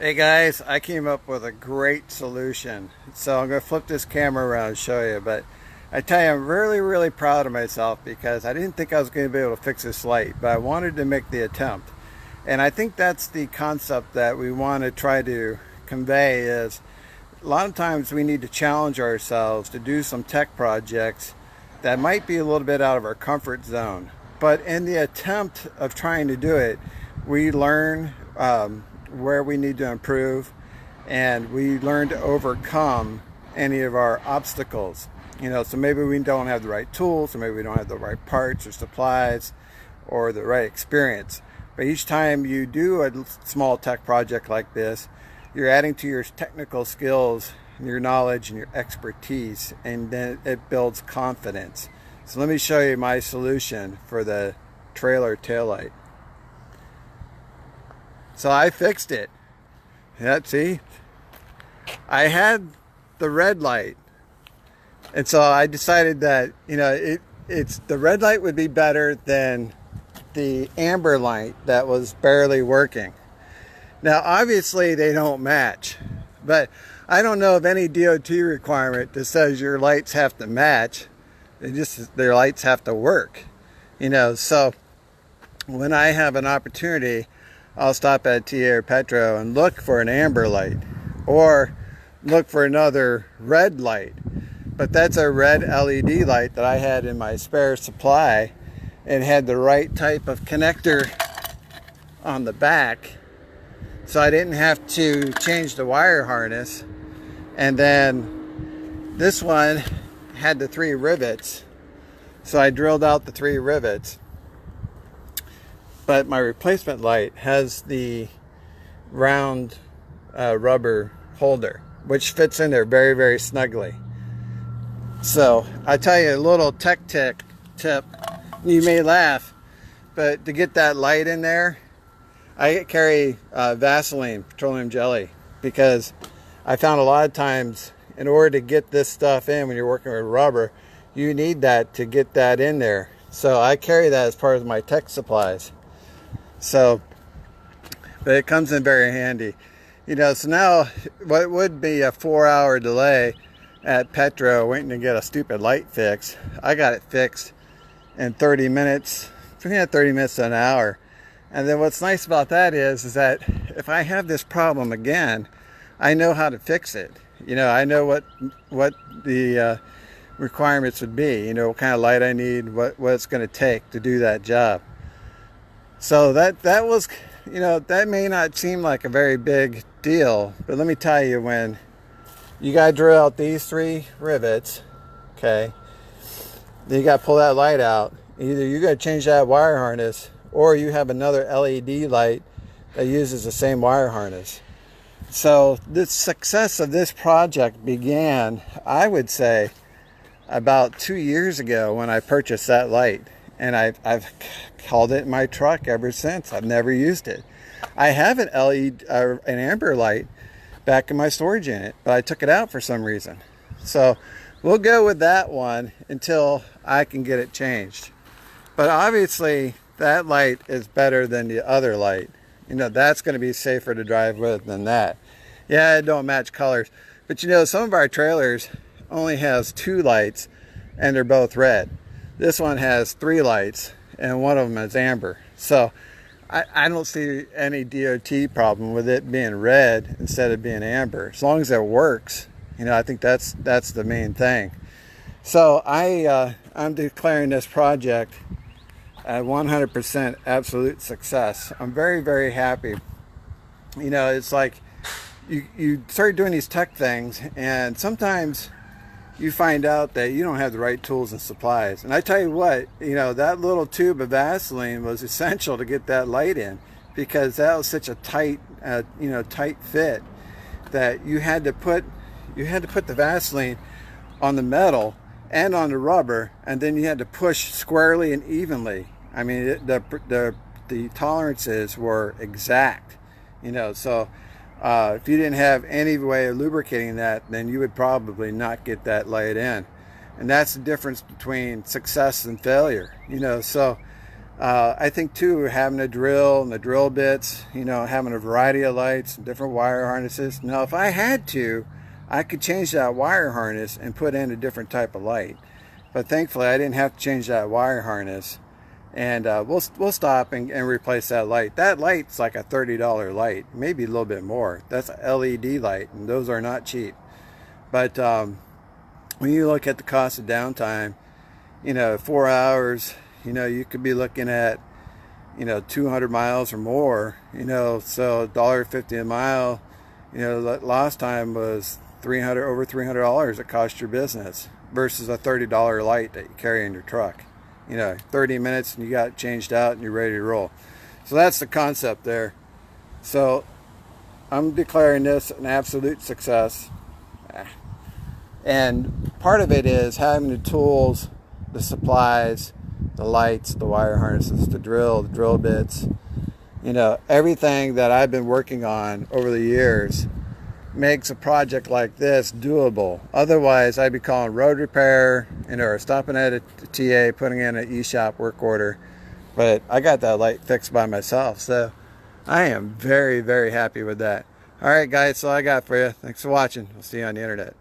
Hey guys, I came up with a great solution. So I'm going to flip this camera around and show you. But I tell you, I'm really proud of myself because I didn't think I was going to be able to fix this light, but I wanted to make the attempt. And I think that's the concept that we want to try to convey is a lot of times we need to challenge ourselves to do some tech projects that might be a little bit out of our comfort zone. But in the attempt of trying to do it, we learn where we need to improve, and we learn to overcome any of our obstacles. So maybe we don't have the right tools, or maybe we don't have the right parts or supplies or the right experience. But each time you do a small tech project like this, you're adding to your technical skills, your knowledge, and your expertise, and then it builds confidence. So let me show you my solution for the trailer taillight. So I fixed it. Yeah, see? I had the red light. And so I decided that, it's the red light would be better than the amber light that was barely working. Now, obviously they don't match, but I don't know of any DOT requirement that says your lights have to match. Their lights have to work, so when I have an opportunity, I'll stop at TA or Petro and look for an amber light or look for another red light. But that's a red LED light that I had in my spare supply and had the right type of connector on the back. So I didn't have to change the wire harness. And then this one had the 3 rivets. So I drilled out the 3 rivets. But my replacement light has the round rubber holder, which fits in there very snugly. So I tell you a little tech tip. You may laugh, but to get that light in there, I carry Vaseline, petroleum jelly, because I found a lot of times in order to get this stuff in when you're working with rubber, you need that to get that in there. So I carry that as part of my tech supplies. So, but it comes in very handy. So now what would be a 4-hour delay at Petro waiting to get a stupid light fixed, I got it fixed in 30 minutes, 30 minutes to an hour. And then what's nice about that is that if I have this problem again, I know how to fix it. I know what the requirements would be, what kind of light I need, what it's going to take to do that job. So that was, that may not seem like a very big deal, but let me tell you, when you got to drill out these 3 rivets, okay, then you got to pull that light out. Either you got to change that wire harness, or you have another LED light that uses the same wire harness. So the success of this project began, I would say, about 2 years ago when I purchased that light. And I've called it in my truck ever since. I've never used it. I have an an amber light back in my storage unit, but I took it out for some reason. So we'll go with that one until I can get it changed. But obviously that light is better than the other light. That's going to be safer to drive with than that. Yeah, it don't match colors. But some of our trailers only has 2 lights and they're both red. This one has 3 lights and one of them is amber. So I don't see any DOT problem with it being red instead of being amber. As long as it works, I think that's the main thing. So I'm declaring this project a 100% absolute success. I'm very happy. It's like you start doing these tech things, and sometimes you find out that you don't have the right tools and supplies. And I tell you what, that little tube of Vaseline was essential to get that light in, because that was such a tight, tight fit that you had to put the Vaseline on the metal and on the rubber, and then you had to push squarely and evenly. I mean, the tolerances were exact, so if you didn't have any way of lubricating that, then you would probably not get that light in. And that's the difference between success and failure. So I think too, having a drill and the drill bits, you know, having a variety of lights, different wire harnesses. Now, if I had to, I could change that wire harness and put in a different type of light. But thankfully, I didn't have to change that wire harness. And we'll stop and replace that light. That light's like a $30 light, maybe a little bit more. That's an LED light, and those are not cheap. But when you look at the cost of downtime, you know, 4 hours, you know, you could be looking at, you know, 200 miles or more, you know, so $1.50 a mile, you know, last time was over $300 it cost your business versus a $30 light that you carry in your truck. You know, 30 minutes and you got it changed out and you're ready to roll. So that's the concept there. So I'm declaring this an absolute success. And part of it is having the tools, the supplies, the lights, the wire harnesses, the drill bits, you know, everything that I've been working on over the years makes a project like this doable. Otherwise, I'd be calling road repair, you know, or stopping at a TA, putting in an eShop work order. But I got that light fixed by myself, so I am very, very happy with that. All right, guys, so I got for you. Thanks for watching. I'll see you on the internet.